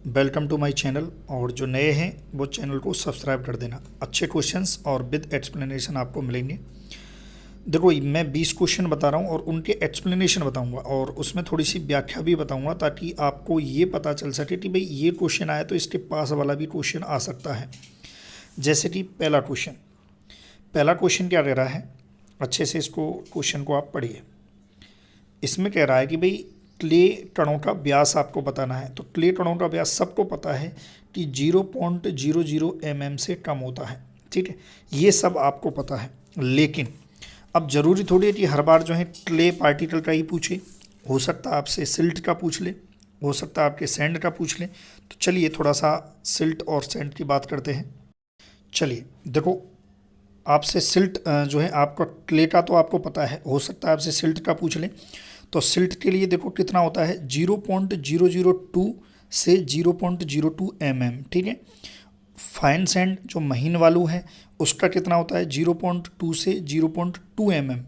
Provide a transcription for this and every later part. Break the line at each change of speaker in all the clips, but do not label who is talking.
Welcome to my channel. और जो नए हैं वो चैनल को सब्सक्राइब कर देना। अच्छे क्वेश्चंस और विद एक्सप्लेनेशन आपको मिलेंगे। देखो मैं 20 क्वेश्चन बता रहा हूँ और उनके एक्सप्लेनेशन बताऊँगा और उसमें थोड़ी सी व्याख्या भी बताऊँगा ताकि आपको ये पता चल सके कि भाई ये क्वेश्चन आया तो इसके पास वाला भी क्वेश्चन आ सकता है। जैसे कि पहला क्वेश्चन क्या कह रहा है, अच्छे से इसको क्वेश्चन को आप पढ़िए। इसमें कह रहा है कि भाई क्ले कणों का व्यास आपको बताना है। तो क्ले कणों का व्यास सबको पता है कि 0.00 mm से कम होता है, ठीक है, ये सब आपको पता है। लेकिन अब ज़रूरी थोड़ी है कि हर बार जो है क्ले पार्टिकल का ही पूछे। हो सकता है आपसे सिल्ट का पूछ ले, हो सकता है आपके सैंड का पूछ ले। तो चलिए थोड़ा सा सिल्ट और सैंड की बात करते हैं। चलिए देखो, आपसे सिल्ट जो है आपका क्ले का तो आपको पता है, हो सकता है आपसे सिल्ट का पूछ ले। तो सिल्ट के लिए देखो कितना होता है, 0.002 से 0.02 mm, ठीक है। फाइन सैंड जो महीन वालू है उसका कितना होता है, 0.2 से 0.2 mm।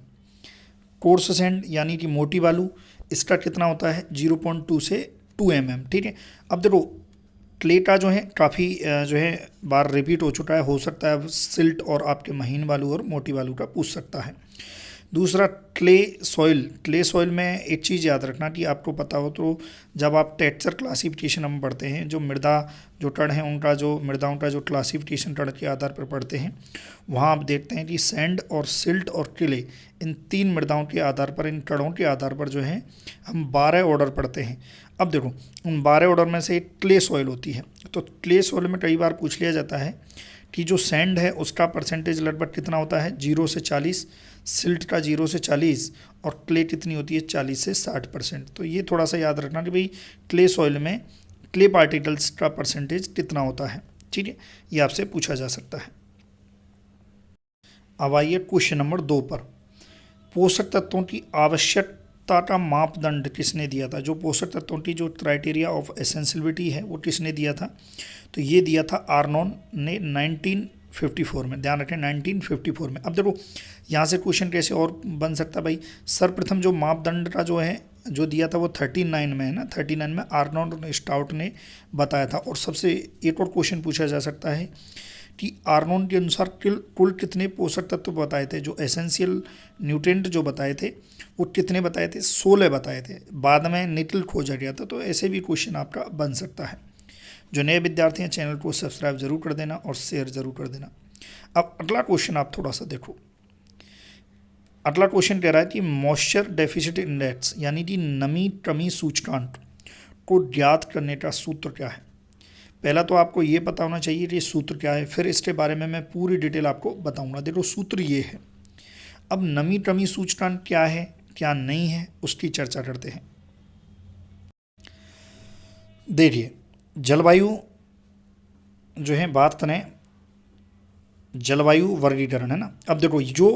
कोर्स सैंड यानी कि मोटी वालू, इसका कितना होता है, 0.2 से 2 mm, ठीक है। अब देखो क्ले का जो है काफ़ी जो है बार रिपीट हो चुका है, हो सकता है सिल्ट और आपके महीन वालू और मोटी वालू का पूछ सकता है। दूसरा क्ले सॉइल में एक चीज़ याद रखना कि आपको पता हो तो जब आप टेक्सचर क्लासिफिकेशन हम पढ़ते हैं, जो मृदा जो टड़ हैं उनका जो मृदाओं का जो क्लासिफिकेशन टड़ के आधार पर पढ़ते हैं, वहाँ आप देखते हैं कि सैंड और सिल्ट और क्ले, इन तीन मृदाओं के आधार पर, इन टड़ों के आधार पर जो है हम 12 ऑर्डर पढ़ते हैं। अब देखो उन 12 ऑर्डर में से एक क्ले सॉइल होती है। तो क्ले सॉइल में कई बार पूछ लिया जाता है कि जो सैंड है उसका परसेंटेज लगभग कितना होता है, 0 से 40, सिल्ट का 0 से 40 और क्ले कितनी होती है, 40 से 60%। तो ये थोड़ा सा याद रखना कि भाई क्ले सॉइल में क्ले पार्टिकल्स का परसेंटेज कितना होता है, ठीक है, ये आपसे पूछा जा सकता है। अब आइए क्वेश्चन नंबर 2 पर। पोषक तत्वों की आवश्यकता का मापदंड किसने दिया था, जो पोषक तत्वों की जो क्राइटेरिया ऑफ एसेंशियलिटी है वो किसने दिया था, तो ये दिया था आर्नोन ने 1954 में। ध्यान रखें 1954 में। अब देखो यहाँ से क्वेश्चन कैसे और बन सकता है भाई, सर्वप्रथम जो मापदंड का जो है जो दिया था वो 39 में है ना, 39 में आर्नोल्ड स्टाउट ने बताया था। और सबसे एक और क्वेश्चन पूछा जा सकता है कि आर्नोल्ड के अनुसार कुल कितने पोषक तत्व बताए थे, जो एसेंशियल न्यूट्रिएंट जो बताए थे वो कितने बताए थे, 16 बताए थे। बाद में निकल खोजा गया था। तो ऐसे भी क्वेश्चन आपका बन सकता है। जो नए विद्यार्थी हैं चैनल को सब्सक्राइब जरूर कर देना और शेयर जरूर कर देना। अब अगला क्वेश्चन आप थोड़ा सा देखो। अगला क्वेश्चन कह रहा है कि मॉइस्चर डेफिसिट इंडेक्स यानी कि नमी कमी सूचकांक को ज्ञात करने का सूत्र क्या है। पहला तो आपको ये पता होना चाहिए कि सूत्र क्या है, फिर इसके बारे में मैं पूरी डिटेल आपको बताऊंगा। देखो सूत्र ये है। अब नमी कमी सूचकांक क्या है क्या नहीं है उसकी चर्चा करते हैं। देखिए जलवायु जो है, बात करें जलवायु वर्गीकरण है ना। अब देखो जो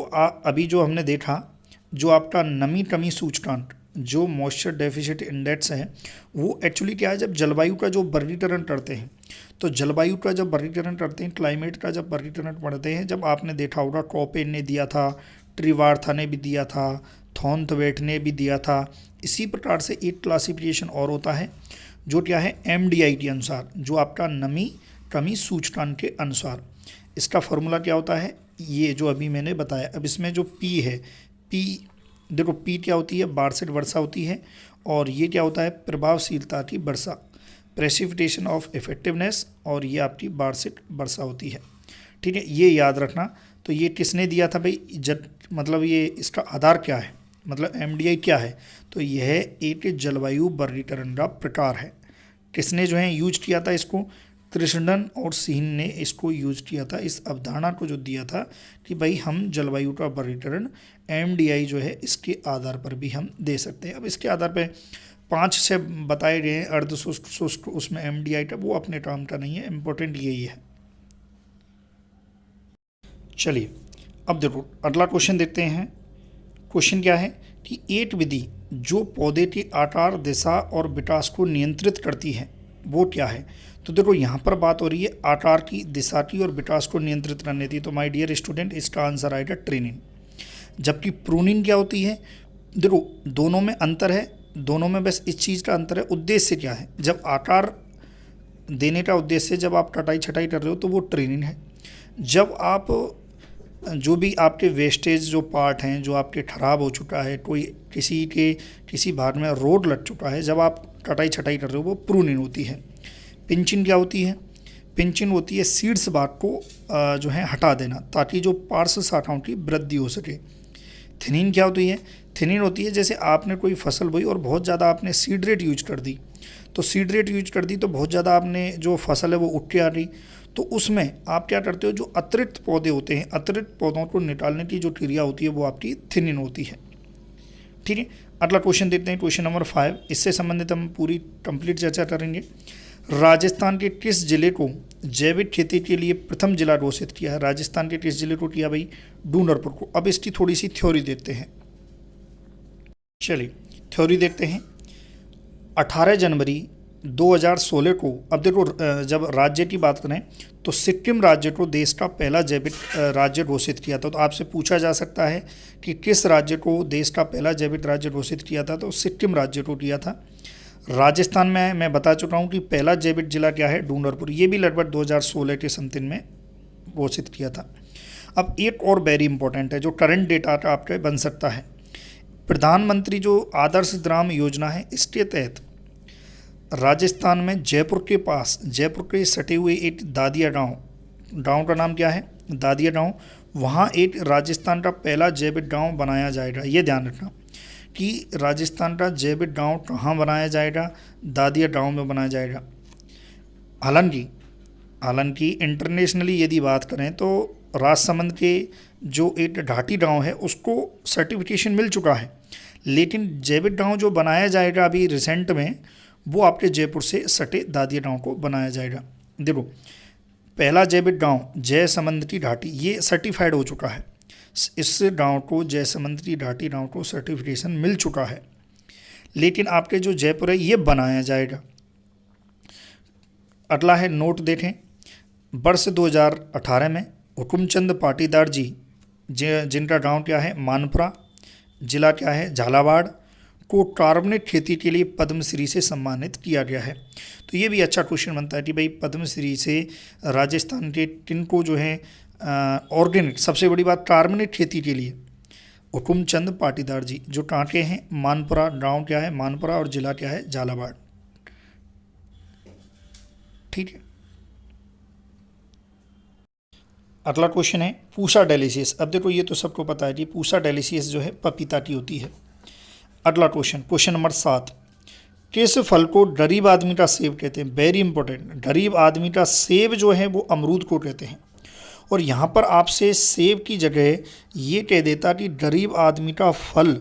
अभी जो हमने देखा, जो आपका नमी कमी सूचकांक जो मॉइस्चर डेफिसिट इंडेक्स है वो एक्चुअली क्या है, जब जलवायु का जो वर्गीकरण करते हैं, तो जलवायु का जब वर्गीकरण करते हैं, क्लाइमेट का जब वर्गीकरण पढ़ते हैं, जब आपने देखा होगा कॉपेन ने दिया था, ट्रिवार्था ने भी दिया था, थॉर्नथवेट ने भी दिया था। इसी प्रकार से एक क्लासिफिकेशन और होता है जो क्या है, MDI के अनुसार, जो आपका नमी कमी सूचकांक के अनुसार। इसका फॉर्मूला क्या होता है, ये जो अभी मैंने बताया। अब इसमें जो P है, P देखो P क्या होती है, वार्षिक वर्षा होती है, और ये क्या होता है, प्रभावशीलता की वर्षा, प्रेसिपिटेशन ऑफ इफेक्टिवनेस, और ये आपकी वार्षिक वर्षा होती है, ठीक है, ये याद रखना। तो ये किसने दिया था भाई, मतलब ये इसका आधार क्या है, मतलब MDI क्या है, तो यह एक जलवायु वर्गीकरण का प्रकार है। किसने जो है यूज किया था इसको, कृष्णन और सिंह ने इसको यूज किया था, इस अवधारणा को जो दिया था कि भाई हम जलवायु का वर्गीकरण MDI जो है इसके आधार पर भी हम दे सकते हैं। अब इसके आधार पर 5 से बताए गए हैं अर्ध शुष्क शुष्क, उसमें MDI का वो अपने काम का नहीं है, इम्पोर्टेंट यही है। चलिए अब देखो अगला क्वेश्चन देखते हैं। क्वेश्चन क्या है कि एक विधि जो पौधे के आकार, दिशा और विकास को नियंत्रित करती है वो क्या है। तो देखो यहाँ पर बात हो रही है आकार की, दिशा की और विकास को नियंत्रित करने की। तो माय डियर स्टूडेंट इसका आंसर आएगा ट्रेनिंग। जबकि प्रूनिंग क्या होती है, देखो दोनों में अंतर है, दोनों में बस इस चीज़ का अंतर है, उद्देश्य क्या है। जब आकार देने का उद्देश्य जब आप कटाई छटाई कर रहे हो तो वो ट्रेनिंग है। जब आप जो भी आपके वेस्टेज जो पार्ट हैं जो आपके ख़राब हो चुका है, कोई किसी भाग में रोड लग चुका है, जब आप कटाई छटाई कर रहे हो वो प्रूनिंग होती है। पिंचिंग क्या होती है? पिंचिंग होती है सीड्स भाग को जो है हटा देना ताकि जो पार्श्व शाखाओं की वृद्धि हो सके। थिनिंग क्या होती है? थिनिंग होती है जैसे आपने कोई फसल बोई और बहुत ज़्यादा आपने सीड रेट यूज कर दी, तो सीड रेट यूज कर दी तो बहुत ज़्यादा आपने जो फसल है वो उठ के आ रही, तो उसमें आप क्या करते हो, जो अतिरिक्त पौधे होते हैं, अतिरिक्त पौधों को निकालने की जो क्रिया होती है वो आपकी थिनिंग होती है। ठीक है, अगला क्वेश्चन देखते हैं, क्वेश्चन नंबर 5। इससे संबंधित हम पूरी कंप्लीट चर्चा करेंगे। राजस्थान के किस जिले को जैविक खेती के लिए प्रथम जिला घोषित किया है? राजस्थान के किस जिले को किया भाई? डूंगरपुर को। अब इसकी थोड़ी सी थ्योरी देखते हैं। चलिए थ्योरी देखते हैं। 18 जनवरी 2016 को, अब देखो जब राज्य की बात करें तो सिक्किम राज्य को देश का पहला जैविक राज्य घोषित किया था। तो आपसे पूछा जा सकता है कि किस राज्य को देश का पहला जैविक राज्य घोषित किया था? तो सिक्किम राज्य को किया था। राजस्थान में मैं बता चुका हूँ कि पहला जैविक जिला क्या है? डूंगरपुर। ये भी लगभग 2016 के समथिंग में घोषित किया था। अब एक और वेरी इंपॉर्टेंट है जो करंट डेटा का आपके बन सकता है। प्रधानमंत्री जो आदर्श ग्राम योजना है, इसके तहत राजस्थान में जयपुर के पास, जयपुर के सटे हुए एक दादिया गांव का नाम क्या है? दादिया गांव। वहाँ एक राजस्थान का पहला जैविक गांव बनाया जाएगा। ये ध्यान रखना कि राजस्थान का जैविक गांव कहाँ बनाया जाएगा? दादिया गांव में बनाया जाएगा। हालांकि इंटरनेशनली यदि बात करें तो राजसमंद के जो एक घाटी गांव है उसको सर्टिफिकेशन मिल चुका है, लेकिन जैविक गांव जो बनाया जाएगा अभी रिसेंट में, वो आपके जयपुर से सटे दादिया गांव को बनाया जाएगा। देखो पहला जैविक गांव जयसमंद की घाटी, ये सर्टिफाइड हो चुका है। इस गांव को, जयसमंद की घाटी गांव को सर्टिफिकेशन मिल चुका है, लेकिन आपके जो जयपुर है ये बनाया जाएगा। अगला है नोट देखें। वर्ष 2018 में हुकुमचंद पाटीदार जी, जिनका गांव क्या है? मानपुरा, जिला क्या है? झालावाड़, को कार्बनिक खेती के लिए पद्मश्री से सम्मानित किया गया है। तो ये भी अच्छा क्वेश्चन बनता है कि भाई पद्मश्री से राजस्थान के किनको जो है ऑर्गेनिक, सबसे बड़ी बात कार्बनिक खेती के लिए हुकुमचंद पाटीदार जी, जो कहाँ के हैं? मानपुरा। गांव क्या है? मानपुरा, और जिला क्या है? झालावाड़। ठीक है, अगला क्वेश्चन है पूसा डेलिशियस। अब देखो ये तो सबको पता है कि पूसा डेलिशियस जो है पपीता की होती है। अगला क्वेश्चन, क्वेश्चन नंबर 7। किस फल को गरीब आदमी का सेब कहते हैं? Very important. गरीब आदमी का सेब जो है वो अमरूद को कहते हैं। और यहाँ पर आपसे सेब की जगह ये कह देता कि गरीब आदमी का फल,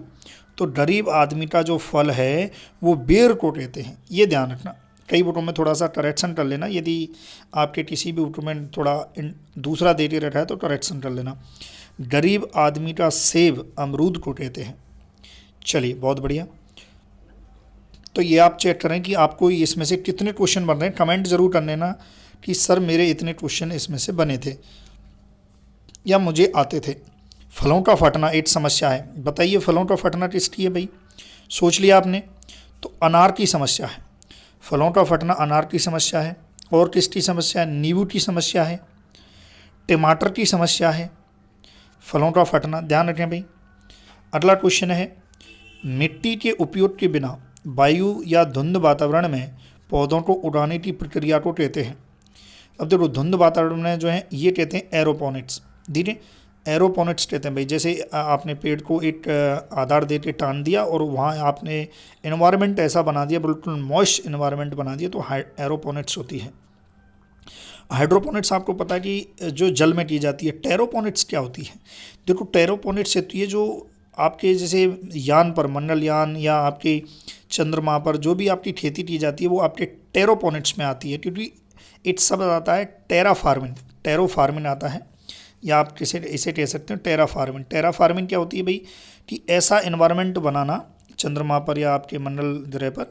तो गरीब आदमी का जो फल है वो बेर को कहते हैं। ये ध्यान रखना। कई बुकों में थोड़ा सा करेक्शन कर लेना, यदि आपके किसी भी बुक में थोड़ा दूसरा दे के रखा है तो करेक्शन कर लेना। गरीब आदमी का सेब अमरूद को कहते हैं। चलिए बहुत बढ़िया। तो ये आप चेक करें कि आपको इसमें से कितने क्वेश्चन बन रहे हैं। कमेंट ज़रूर कर लेना कि सर मेरे इतने क्वेश्चन इसमें से बने थे या मुझे आते थे। फलों का फटना एक समस्या है। बताइए फलों का फटना किसकी है भाई? सोच लिया आपने? तो अनार की समस्या है। फलों का फटना अनार की समस्या है। और किसकी समस्या है? नींबू की समस्या है, टमाटर की समस्या है, फलों का फटना। ध्यान रखें भाई। अगला क्वेश्चन है, मिट्टी के उपयोग के बिना वायु या धुंध वातावरण में पौधों को उड़ाने की प्रक्रिया को कहते हैं। अब देखो धुंध वातावरण में जो है ये कहते हैं एरोपोनिक्स। धीरे एरोपोनिक्स कहते हैं भाई। जैसे आपने पेड़ को एक आधार दे के टान दिया और वहाँ आपने एनवायरनमेंट ऐसा बना दिया, बिल्कुल मॉइस्ट एनवायरनमेंट बना दिया, तो एरोपोनिक्स होती है। हाइड्रोपोनिक्स आपको पता है कि जो जल में की जाती है। टेरोपोनिक्स क्या होती है? देखो टेरोपोनिक्स होती है जो आपके जैसे यान पर, मंगलयान या आपके चंद्रमा पर जो भी आपकी खेती की जाती है वो आपके टेरोपोनिक्स में आती है, क्योंकि इट सब आता है टेरा फार्मिंग। टेरो फार्मिंग आता है, या आप इसे कह सकते हैं टेरा फार्मिंग। टेरा फार्मिंग क्या होती है भाई? कि ऐसा इन्वायरमेंट बनाना चंद्रमा पर या आपके मंगल ग्रह पर,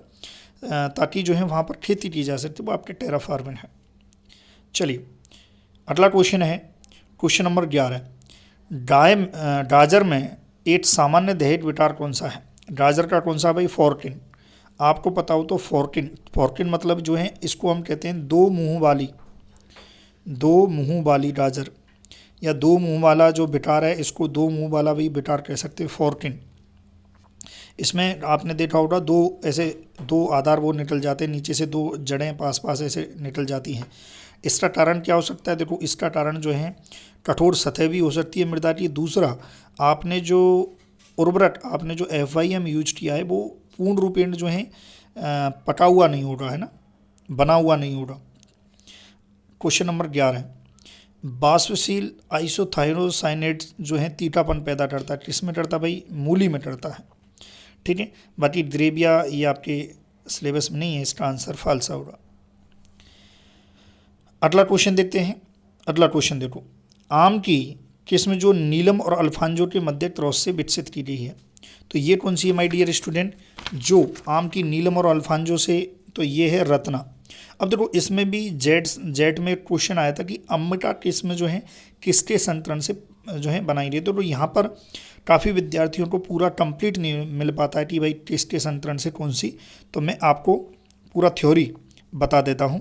ताकि जो है वहाँ पर खेती की जा सकती है, वो आपके टेरा फार्मिंग है। चलिए अगला क्वेश्चन है, क्वेश्चन नंबर 11। गाजर में एक सामान्य दहेज विकार कौन सा है? गाजर का कौन सा भाई? 14। आपको पता हो तो फोर्टिन, फोर्टिन मतलब जो है इसको हम कहते हैं दो मुंह वाली गाजर, या दो मुंह वाला जो बिटार है इसको दो मुंह वाला भी बिटार कह सकते हैं, फोर्टिन। इसमें आपने देखा होगा दो ऐसे दो आधार वो निकल जाते हैं, नीचे से दो जड़ें पास पास ऐसे निकल जाती हैं। इसका कारण क्या हो सकता है? देखो इसका कारण जो है कठोर सतह भी हो सकती है मृदा की। दूसरा, आपने जो उर्वरक आपने जो FYM यूज किया है वो पूर्ण रूपेण जो है पटा हुआ नहीं हो रहा है ना, बना हुआ नहीं हो रहा। क्वेश्चन नंबर 11, बाष्पशील आइसोथायोसाइनेट जो है तीतापन पैदा करता है, किसमें करता है भाई? मूली में करता है। ठीक है, बाकी द्रेविया ये आपके सिलेबस में नहीं है, इसका आंसर फाल्सा होगा। अगला क्वेश्चन देखते हैं। अगला क्वेश्चन देखो, आम की किस्म जो नीलम और अल्फांजो के मध्य क्रॉस से विकसित की गई है, तो ये कौन सी है माय डियर स्टूडेंट? जो आम की नीलम और अल्फांजो से, तो ये है रत्ना। अब देखो इसमें भी जेट में क्वेश्चन आया था कि अम्बिका किस्म जो है किसके संतरण से जो है बनाई गई, तो यहाँ पर काफ़ी विद्यार्थियों को पूरा कंप्लीट नहीं मिल पाता है कि भाई किसके संतरण से कौन सी, तो मैं आपको पूरा थ्योरी बता देता हूँ।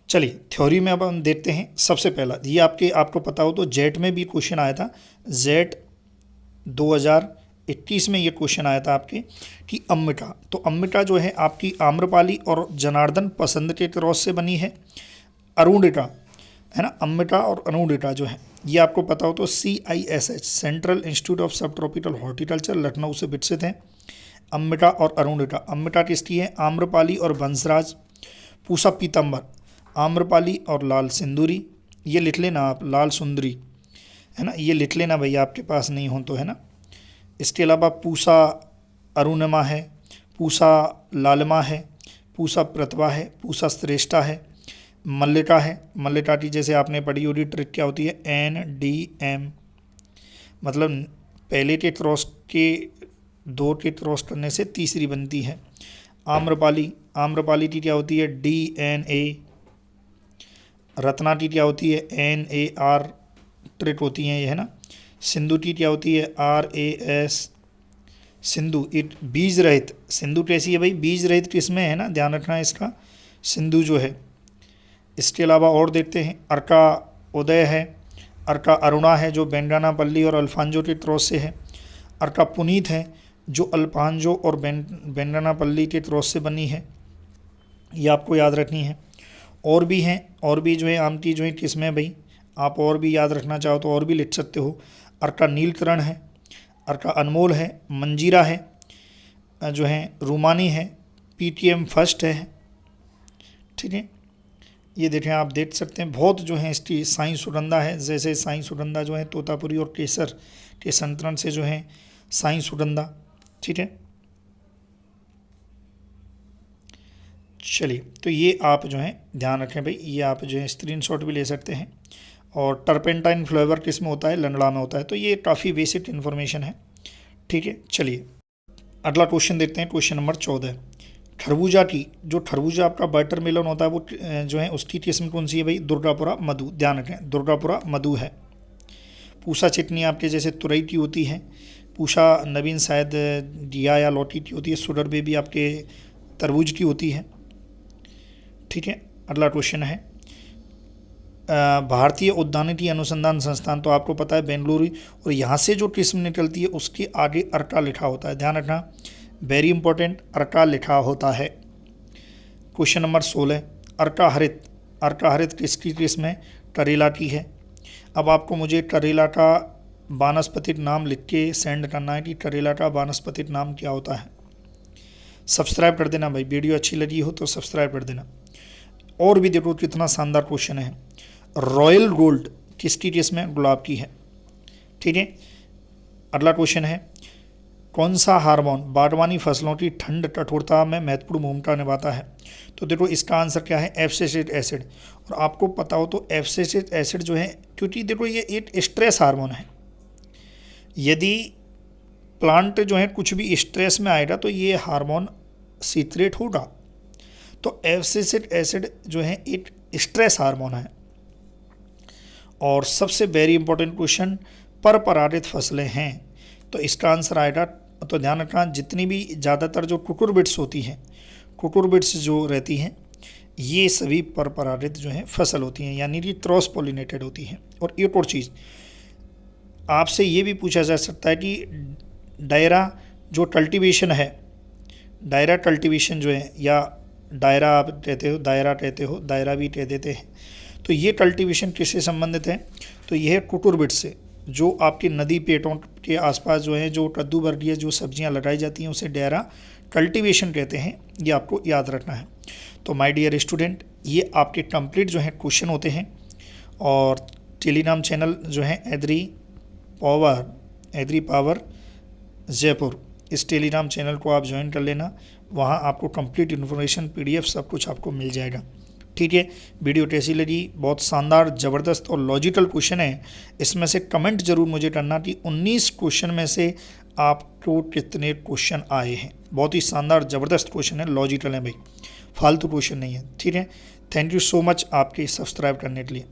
चलिए थ्योरी में अब हम देखते हैं। सबसे पहला ये आपको पता हो तो जेट में भी क्वेश्चन आया था, जेट 2021 में ये क्वेश्चन आया था आपके कि अम्बिका, तो अम्बिका जो है आपकी आम्रपाली और जनार्दन पसंद के क्रॉस से बनी है। अरुणिका है ना, अम्बिका और अरुणिका जो है ये आपको पता हो तो CISH सेंट्रल इंस्टीट्यूट ऑफ सब ट्रॉपिकल हॉर्टिकल्चर लखनऊ से विकसित हैं अम्बिका और अरुणिका। अम्बिका किसकी है? आम्रपाली और बंसराज। पूसा पीतम्बर, आम्रपाली और लाल सिंदूरी, ये लिख लेना आप, लाल सुंदरी है ना, ये लिख लेना भैया आपके पास नहीं हो तो, है ना। इसके अलावा पूसा अरुणिमा है, पूसा लालमा है, पूसा प्रतिभा है, पूसा श्रेष्ठा है, मल्लिका है। मल्लिका की जैसे आपने पढ़ी होगी ट्रिक क्या होती है? NDM, मतलब पहले के क्रॉस के दो के क्रॉस करने से तीसरी बनती है। आम्रपाली, आम्रपाली की क्या होती है? DNA। रत्ना की क्या होती है? NAR ट्रिक होती है ये, है ना। सिंधु की क्या होती है? RAS। सिंधु इट बीज रहित, सिंधु कैसी है भाई? बीज रहित किसमें है ना, ध्यान रखना है इसका, सिंधु जो है। इसके अलावा और देखते हैं, अर्का उदय है, अर्का अरुणा है जो बेंडानापल्ली और अल्फांजो के क्रॉस से है। अर्का पुनीत है जो अल्फांजो और बेंडानापल्ली के क्रॉस से बनी है, ये आपको याद रखनी है। और भी हैं, और भी जो है आम की जो है किस्में भाई, आप और भी याद रखना चाहो तो और भी लिख सकते हो। अर्का नीलकरण है, अर्का अनमोल है, मंजीरा है जो है, रूमानी है, PTM फर्स्ट है। ठीक है, ये देखें आप देख सकते हैं बहुत जो है इसकी साई सुगंधा है, जैसे साई सुगंधा जो है तोतापुरी और केसर के संतरण से जो है साई सुगंधा। ठीक है, चलिए तो ये आप जो है ध्यान रखें भाई, ये आप जो है स्क्रीनशॉट भी ले सकते हैं। और टर्पेंटाइन फ्लेवर किस में होता है? लंगड़ा में होता है। तो ये काफ़ी बेसिक इन्फॉर्मेशन है। ठीक है, चलिए अगला क्वेश्चन देखते हैं। क्वेश्चन नंबर 14, खरबूजा की जो खरबूजा आपका वाटरमेलन होता है वो जो है उसकी किस्म कौन सी है भाई? दुर्गापुरा मधु, ध्यान रखें दुर्गापुरा मधु है। पूसा चिटनी आपके जैसे तुरई की होती है, पूसा नवीन शायद दिया या लौटी की होती है, सुडर बेबी आपके तरबूज की होती है। ठीक है, अगला क्वेश्चन है, भारतीय उद्यानिकी अनुसंधान संस्थान, तो आपको पता है बेंगलुरु, और यहाँ से जो किस्म निकलती है उसके आगे अर्का लिखा होता है, ध्यान रखना, वेरी इंपॉर्टेंट, अर्का लिखा होता है। क्वेश्चन नंबर 16, अर्का हरित, अर्का हरित किसकी किस्म है? करेला की है। अब आपको मुझे करेला का वानस्पतिक नाम लिख के सेंड करना है कि करेला का वानस्पतिक नाम क्या होता है। सब्सक्राइब कर देना भाई, वीडियो अच्छी लगी हो तो सब्सक्राइब कर देना। और भी देखो कितना शानदार क्वेश्चन है, रॉयल गोल्ड किसकी किस्म है? गुलाब की है। ठीक है, अगला क्वेश्चन है, कौन सा हार्मोन बागवानी फसलों की ठंड कठोरता में महत्वपूर्ण भूमिका निभाता है? तो देखो इसका आंसर क्या है? Abscisic acid. और आपको पता हो तो एब्सिसिक एसिड जो है, क्योंकि देखो ये एक स्ट्रेस हार्मोन है, यदि प्लांट जो है कुछ भी स्ट्रेस में आएगा तो ये हार्मोन सीक्रेट होगा। तो एब्सिसिक एसिड जो है एक स्ट्रेस हार्मोन है। और सबसे वेरी इंपॉर्टेंट क्वेश्चन, पर परागित फसलें हैं, तो इसका आंसर आएगा तो ध्यान रखना, जितनी भी ज़्यादातर जो कुकुरबिट्स होती हैं, कुकुरबिट्स जो रहती हैं, ये सभी परपरागित जो हैं फसल होती हैं, यानी कि क्रॉस पॉलिनेटेड होती हैं। और एक और चीज़ आपसे ये भी पूछा जा सकता है कि दायरा जो कल्टीवेशन है, दायरा कल्टीवेशन जो है, या दायरा आप कहते हो, दायरा कहते हो, दायरा भी कह देते हैं, तो ये कल्टीवेशन किससे संबंधित है? तो यह है कुकुरबिट्स से। जो आपके नदी पेटों के आसपास जो है, जो कद्दू वर्गीय जो सब्जियां लगाई जाती हैं, उसे दायरा कल्टीवेशन कहते हैं, ये आपको याद रखना है। तो माय डियर स्टूडेंट, ये आपके कंप्लीट जो है क्वेश्चन होते हैं। और टेलीग्राम चैनल जो है एग्री पावर जयपुर, इस टेलीग्राम चैनल को आप ज्वाइन कर लेना, वहाँ आपको कंप्लीट इन्फॉर्मेशन PDF सब कुछ आपको मिल जाएगा। ठीक है, वीडियो कैसी लगी? बहुत शानदार, ज़बरदस्त और लॉजिकल क्वेश्चन है। इसमें से कमेंट जरूर मुझे करना कि 19 क्वेश्चन में से आपको कितने क्वेश्चन आए हैं। बहुत ही शानदार ज़बरदस्त क्वेश्चन है, लॉजिकल है भाई, फालतू क्वेश्चन नहीं है। ठीक है, थैंक यू सो मच आपके सब्सक्राइब करने के लिए।